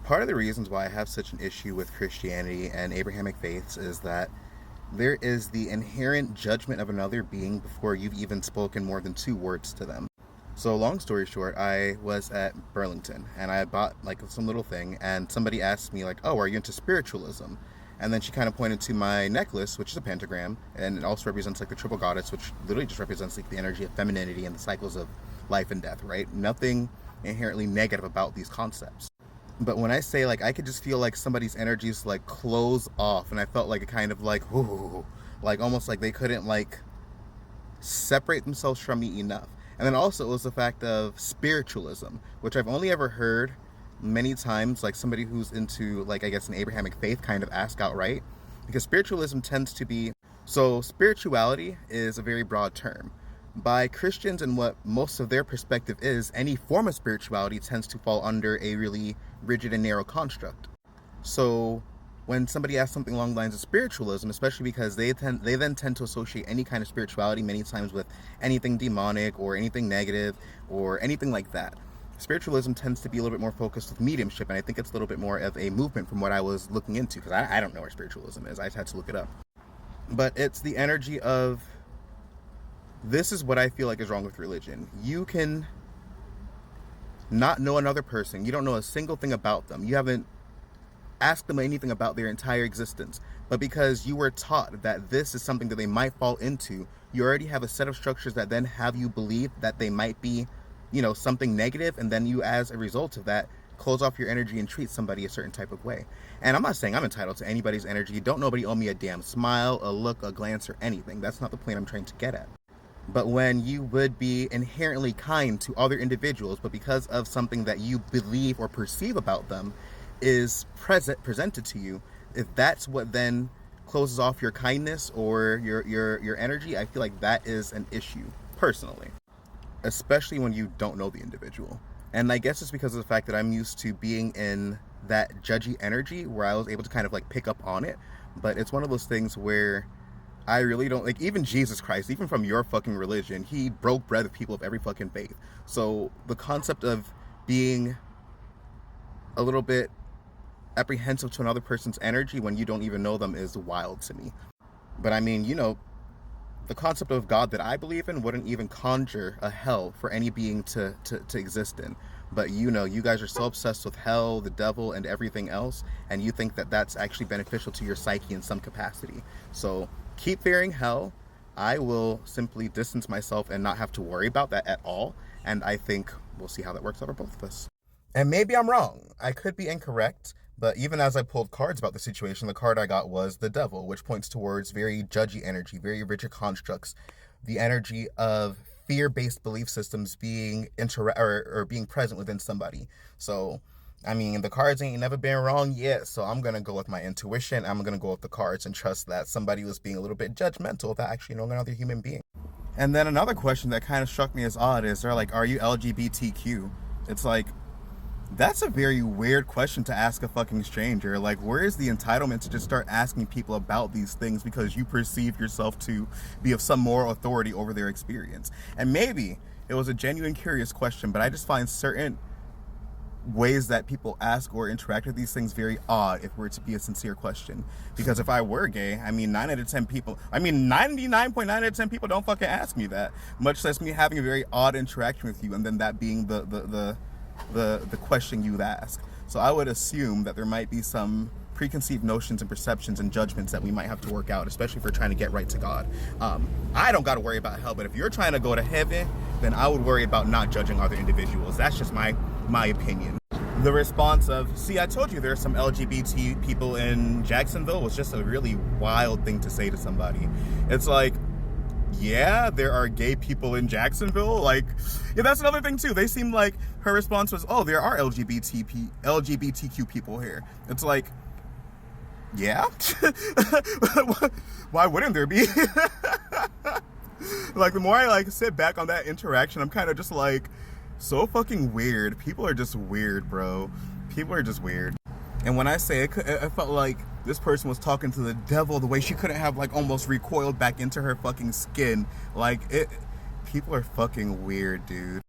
Part of the reasons why I have such an issue with Christianity and Abrahamic faiths is that there is the inherent judgment of another being before you've even spoken more than two words to them. So long story short, I was at Burlington and I bought like some little thing, and somebody asked me like, "Oh, are you into spiritualism?" And then she kind of pointed to my necklace, which is a pentagram, and it also represents like the triple goddess, which literally just represents like the energy of femininity and the cycles of life and death, right? Nothing inherently negative about these concepts. But when I say like I could just feel like somebody's energies like close off, and I felt like a kind of like, ooh, like almost like they couldn't like separate themselves from me enough. And then also it was the fact of spiritualism, which I've only ever heard many times like somebody who's into like I guess an Abrahamic faith kind of ask outright, because spiritualism tends to be, so spirituality is a very broad term. By Christians and what most of their perspective is, any form of spirituality tends to fall under a really rigid and narrow construct. So when somebody asks something along the lines of spiritualism, especially because they then tend to associate any kind of spirituality many times with anything demonic or anything negative or anything like that. Spiritualism tends to be a little bit more focused with mediumship, and I think it's a little bit more of a movement from what I was looking into, because I don't know where spiritualism is. I just had to look it up. But it's the energy of, this is what I feel like is wrong with religion. You can not know another person. You don't know a single thing about them. You haven't asked them anything about their entire existence. But because you were taught that this is something that they might fall into, you already have a set of structures that then have you believe that they might be, something negative, and then you, as a result of that, close off your energy and treat somebody a certain type of way. And I'm not saying I'm entitled to anybody's energy. Don't nobody owe me a damn smile, a look, a glance, or anything. That's not the point I'm trying to get at. But when you would be inherently kind to other individuals, but because of something that you believe or perceive about them is presented to you, if that's what then closes off your kindness or your energy, I feel like that is an issue, personally. Especially when you don't know the individual. And I guess it's because of the fact that I'm used to being in that judgy energy where I was able to kind of like pick up on it. But it's one of those things where I really don't, like, even Jesus Christ, even from your fucking religion, he broke bread with people of every fucking faith. So the concept of being a little bit apprehensive to another person's energy when you don't even know them is wild to me. But I mean, the concept of God that I believe in wouldn't even conjure a hell for any being to exist in. But you guys are so obsessed with hell, the devil, and everything else, and you think that that's actually beneficial to your psyche in some capacity. So keep fearing hell. I will simply distance myself and not have to worry about that at all. And I think we'll see how that works out for both of us. And maybe I'm wrong. I could be incorrect. But even as I pulled cards about the situation, the card I got was the devil, which points towards very judgy energy, very rigid constructs, the energy of fear-based belief systems being being present within somebody. So, I mean, the cards ain't never been wrong yet, so I'm going to go with my intuition. I'm going to go with the cards and trust that somebody was being a little bit judgmental without actually knowing another human being. And then another question that kind of struck me as odd is, they're like, are you LGBTQ? It's like, that's a very weird question to ask a fucking stranger. Like, where is the entitlement to just start asking people about these things because you perceive yourself to be of some moral authority over their experience? And maybe it was a genuine curious question, but I just find certain ways that people ask or interact with these things very odd if it were to be a sincere question. Because if I were gay, I mean, 99.9 out of 10 people don't fucking ask me that, much less me having a very odd interaction with you and then that being the question you ask. So I would assume that there might be some preconceived notions and perceptions and judgments that we might have to work out, especially if we're trying to get right to God. I don't got to worry about hell, but if you're trying to go to heaven, then I would worry about not judging other individuals. That's just my opinion. The response of, see, I told you there's some LGBT people in Jacksonville, was just a really wild thing to say to somebody. It's like, yeah, there are gay people in Jacksonville. Like, yeah, that's another thing too. They seem like her response was, oh, there are LGBTQ people here. It's like, yeah, why wouldn't there be? Like, the more I like sit back on that interaction, I'm kind of just like, so fucking weird. People are just weird, bro. People are just weird. And when I say it felt like this person was talking to the devil, the way she couldn't have like almost recoiled back into her fucking skin. Like, people are fucking weird, dude.